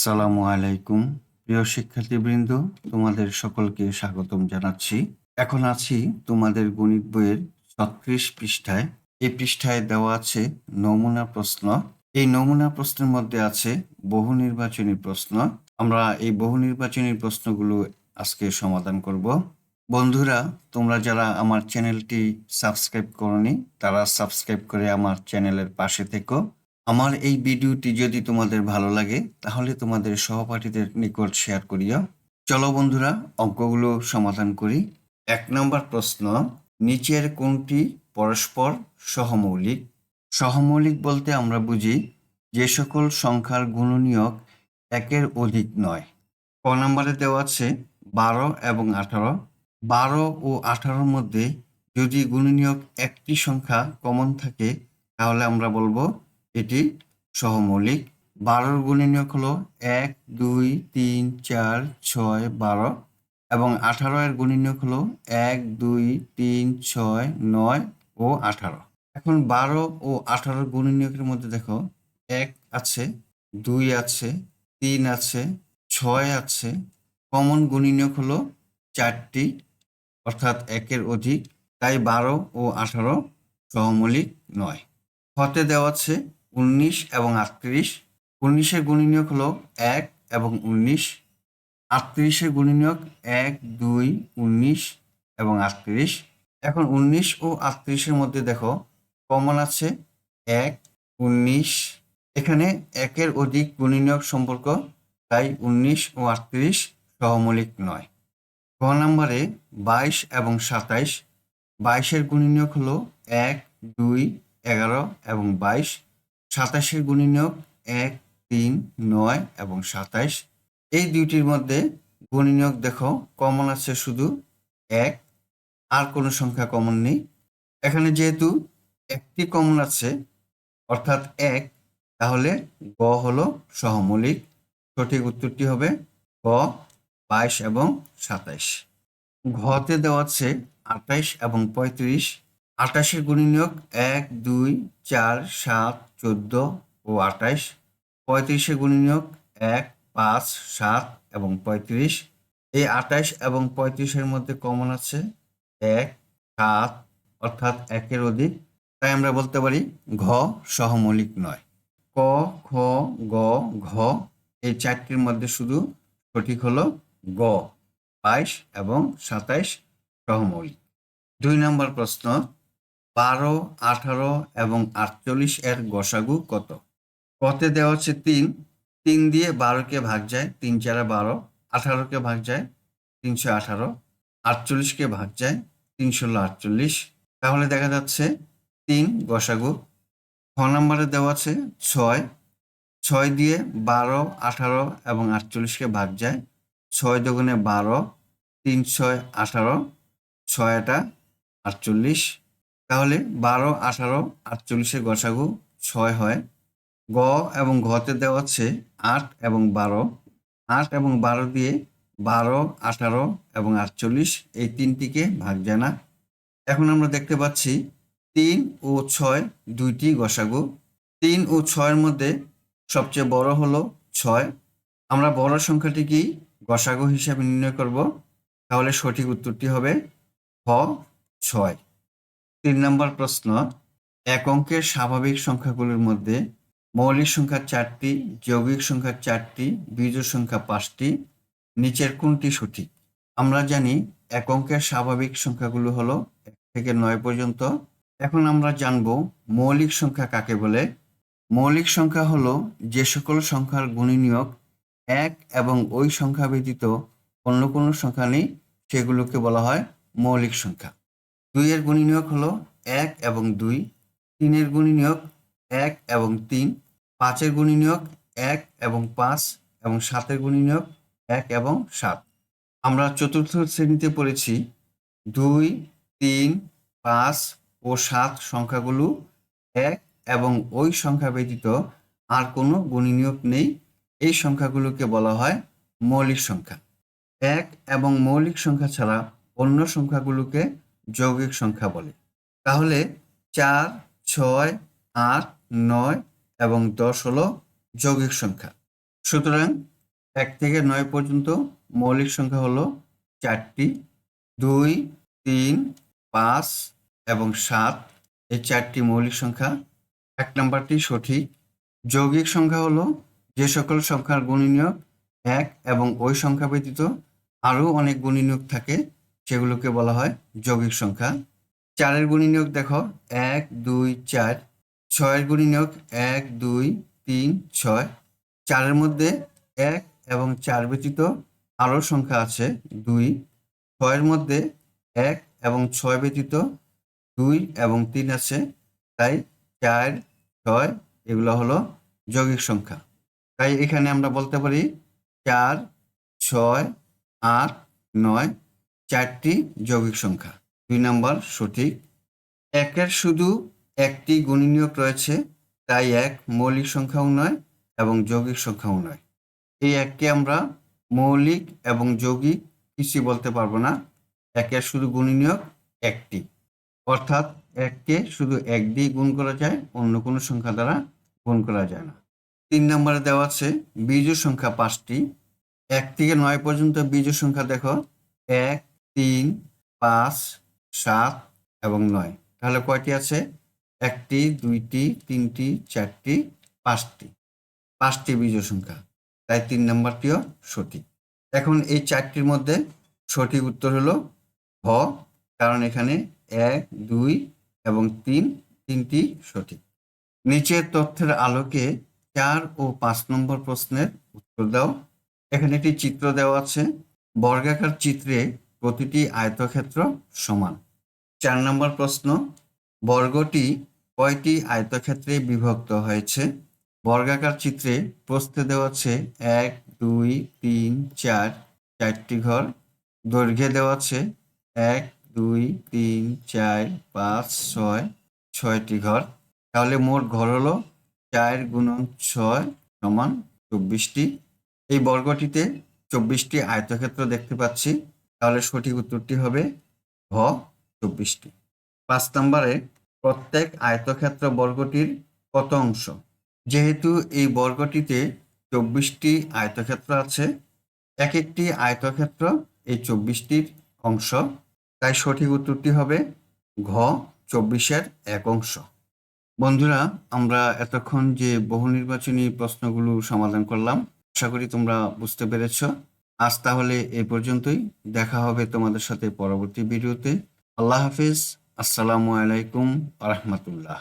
আসসালামু আলাইকুম প্রিয় শিক্ষার্থীবৃন্দ, তোমাদের সকলকে স্বাগতম জানাচ্ছি। এখন আছি তোমাদের গণিত বইয়ের ৩৬ পৃষ্ঠায়। এই পৃষ্ঠায় দেওয়া আছে নমুনা প্রশ্ন। এই নমুনা প্রশ্নের মধ্যে আছে বহু নির্বাচনী প্রশ্ন। আমরা এই বহু নির্বাচনী প্রশ্নগুলো আজকে সমাধান করব। বন্ধুরা, তোমরা যারা আমার চ্যানেলটি সাবস্ক্রাইব করনি তারা সাবস্ক্রাইব করে আমার চ্যানেলের পাশে থেকো। আমার এই ভিডিওটি যদি তোমাদের ভালো লাগে তাহলে তোমাদের সহপাঠীদের নিকট শেয়ার করিও। চলো বন্ধুরা, অঙ্কগুলো সমাধান করি। ১ নম্বর প্রশ্ন, নিচের কোনটি পরস্পর সহমৌলিক? সহমৌলিক বলতে আমরা বুঝি যে সকল সংখ্যার গুণনীয়ক একের অধিক নয়। ক নম্বরে দেওয়া আছে ১২ এবং ১৮। ১২ ও ১৮-র মধ্যে যদি গুণনীয়ক একটি সংখ্যা কমন থাকে তাহলে আমরা বলবো এটি সহমৌলিক। ১২-র গুণনীয়ক হলো ১, ২, ৩, ৪, ৬, ১২ এবং ১৮-এর গুণনীয়ক হলো ১, ২, ৩, ৬, ৯ ও ১৮। এখন ১২ ও ১৮-র গুণনীয়কের মধ্যে দেখো ১ আছে, ২ আছে, ৩ আছে, ৬ আছে। কমন গুণনীয়ক হলো ৪টি, অর্থাৎ একের অধিক, তাই ১২ ও ১৮ সহমৌলিক নয়। হতে দেওয়া আছে ১৯ এবং ৩৮। ১৯-এর গুণনীয়ক হলো ১ এবং ১৯। ৩৮-এর গুণনীয়ক ১, ২, ১৯ এবং ৩৮। এখন ১৯ ও ৩৮-এর মধ্যে দেখো কমন আছে ১, ১৯। এখানে একের অধিক গুণনীয়ক সম্পর্ক, তাই ১৯ ও ৩৮ সহমৌলিক নয়। ক নম্বরে ২২ এবং ২৭। ২২-এর গুণনীয়ক হলো ১, ২, ১১ এবং ২২। ২৭-এর গুণনীয়ক ১, ৩, ৯ এবং ২৭। এই দুইটির মধ্যে গুণনীয়ক দেখো কমন আছে শুধু ১, আর কোনো সংখ্যা কমন নেই। এখানে যেহেতু একটি কমন আছে অর্থাৎ ১, তাহলে গ হলো সহমৌলিক। সঠিক উত্তরটি হবে গ, ২২ এবং ২৭। ঘতে দেওয়া আছে ২৮ এবং ৩৫। ২৮-এর গুণনীয়ক ১, ২, ৪, ৭, ১৪ ও ২৮। ৩৫-এর গুণনীয়ক ১, ৫, ৭ এবং ৩৫। এই ২৮ এবং ৩৫-এর মধ্যে কমন আছে ১, ৭, অর্থাৎ একের অধিক, তাই আমরা বলতে পারি ঘ সহমৌলিক নয়। ক, খ, গ, ঘ এই চারটির মধ্যে শুধু সঠিক হলো গ, ২২ এবং ২৭ সহমৌলিক। ২ নম্বর প্রশ্ন, ১২, ১৮ এবং ৪৮ এর গসাগু কত? কতে দেওয়া হচ্ছে ৩। ৩ দিয়ে ১২-কে ভাগ যায়, ৩ ৪ ১২। ১৮-কে ভাগ যায়, ৩১৮। ৪৮-কে ভাগ যায়, ৩ ১৬ ৪৮। তাহলে দেখা যাচ্ছে ৩ গসাগু। খ নম্বরে দেওয়া আছে ৬। ৬ দিয়ে ১২, ১৮ এবং ৪৮-কে ভাগ যায়, ৬ দুগুণে ১২, ৩ ৬ ১৮, ৬টা ৪৮। তাহলে ১২, ১৮, ৪৮-এর গসাগু ৬ হয়। গ এবং ঘতে দেওয়া আছে ৮ এবং ১২। ৮ এবং ১২ দিয়ে ১২, ১৮ এবং ৪৮ এই তিনটিকে ভাগ যায় না। এখন আমরা দেখতে পাচ্ছি ৩ ও ৬ দুইটি গসাগু। ৩ ও ৬-এর মধ্যে সবচেয়ে বড় হলো ৬। আমরা বড় সংখ্যাটিকেই গসাগু হিসাবে নির্ণয় করব। তাহলে সঠিক উত্তরটি হবে খ, ৬। ৩ নম্বর প্রশ্ন, এক অঙ্কের স্বাভাবিক সংখ্যাগুলোর মধ্যে মৌলিক সংখ্যা ৪টি, যৌগিক সংখ্যা ৪টি, বিজোড় সংখ্যা ৫টি। নিচের কোনটি সঠিক? আমরা জানি এক অঙ্কের স্বাভাবিক সংখ্যাগুলো হলো ১ থেকে ৯ পর্যন্ত। এখন আমরা জানব মৌলিক সংখ্যা কাকে বলে। মৌলিক সংখ্যা হলো যে সকল সংখ্যার গুণনীয়ক ১ এবং ওই সংখ্যা ব্যতীত অন্য কোনো সংখ্যা নেই, সেগুলোকে বলা হয় মৌলিক সংখ্যা। ২ এর গুণনীয়ক হলো ১ এবং ২। ৩ এর গুণনীয়ক ১ এবং ৩। ৫ এর গুণনীয়ক ১ এবং ৫ এবং ৭ এর গুণনীয়ক ১ এবং ৭। আমরা চতুর্থ শ্রেণীতে পড়েছি ২, ৩, ৫ ও ৭ সংখ্যাগুলো ১ এবং ওই সংখ্যা ব্যতীত আর কোনো গুণনীয়ক নেই, এই সংখ্যাগুলোকে বলা হয় মৌলিক সংখ্যা। ১ এবং মৌলিক সংখ্যা ছাড়া অন্য সংখ্যাগুলোকে যৌগিক সংখ্যা বলে। তাহলে ৪, ৬, ৮, ৯ এবং ১০ হলো যৌগিক সংখ্যা। সুতরাং 1 থেকে 9 পর্যন্ত মৌলিক সংখ্যা হলো 4টি। 2, 3, 5 এবং 7 এই 4টি মৌলিক সংখ্যা। 1 নাম্বারটি সঠিক। যৌগিক সংখ্যা হলো যে সকল সংখ্যার গুণনীয়ক 1 এবং ওই সংখ্যা ব্যতীত আরও অনেক গুণনীয়ক থাকে, সেগুলোকে বলা হয় যৌগিক সংখ্যা। 4 এর গুণনীয়ক দেখো 1, 2, 4। 6 এর গুণনীয়ক 1, 2, 3, 6। 4 এর মধ্যে 1 এবং 4 ব্যতীত আরও সংখ্যা আছে 2। 6 এর মধ্যে 1 এবং 6 ব্যতীত 2 এবং 3 আছে, তাই 4, 6 এগুলো হলো যৌগিক সংখ্যা। তাই এখানে আমরা বলতে পারি 4, 6, 8, 9 4টি যৌগিক সংখ্যা। 2 নাম্বার সঠিক। 1 এর শুধু একটি গুণনীয়ক রয়েছে, তাই 1 মৌলিক সংখ্যাও নয় এবং যৌগিক সংখ্যাও নয়। এই 1কে আমরা মৌলিক এবং যৌগিক কিছুই বলতে পারবো না। 1 এর শুধু গুণনীয়ক একটি, অর্থাৎ 1কে শুধু 1 দিয়ে গুণ করা যায়, অন্য কোনো সংখ্যা দ্বারা গুণ করা যায় না। 3 নম্বরে দেওয়া আছে বিজোড় সংখ্যা 5টি। 1 থেকে 9 পর্যন্ত বিজোড় সংখ্যা দেখো 1, 3, 5, 7 এবং 9। তাহলে কয়টি আছে? 1টি, 2টি, 3টি, 4টি, 5টি। 5টি বিজোড় সংখ্যা, তাই 3 নম্বরটিও সঠিক। এখন এই 4টির মধ্যে সঠিক উত্তর হলো ভ, কারণ এখানে 1, 2 এবং 3 তিনটি সঠিক। নিচের তথ্যের আলোকে 4 ও 5 নম্বর প্রশ্নের উত্তর দাও। এখানে একটি চিত্র দেওয়া আছে। বর্গাকার চিত্রে প্রতিটি আয়তক্ষেত্র সমান। 4 নম্বর প্রশ্ন, বর্গটি কয়টি আয়তক্ষেত্রে বিভক্ত হয়েছে? বর্গাকার চিত্রে প্রস্থে দেওয়া আছে 1, 2, 3, 4 4টি ঘর। দৈর্ঘ্যে দেওয়া আছে 1, 2, 3, 4, 5, 6 6টি ঘর। তাহলে মোট ঘর হলো 4 গুণন 6 সমান 24টি। এই বর্গটিতে 24টি আয়তক্ষেত্র দেখতে পাচ্ছি, তাহলে সঠিক উত্তরটি হবে ভ, 24টি। 5 নম্বরে প্রত্যেক আয়তক্ষেত্র বর্গটির কত অংশ? যেহেতু এই বর্গটিতে 24টি আয়তক্ষেত্র আছে, এক একটি আয়তক্ষেত্র এই 24টির অংশ, তাই সঠিক উত্তরটি হবে ঘ, 24-এর 1 অংশ। বন্ধুরা, আমরা এতক্ষণ যে বহু নির্বাচনী প্রশ্নগুলো সমাধান করলাম, আশা করি তোমরা বুঝতে পেরেছ। আজ তাহলে এই পর্যন্তই। দেখা হবে তোমাদের সাথে পরবর্তী ভিডিওতে। আল্লাহ হাফিজ। আসসালামু আলাইকুম ওয়া রাহমাতুল্লাহ।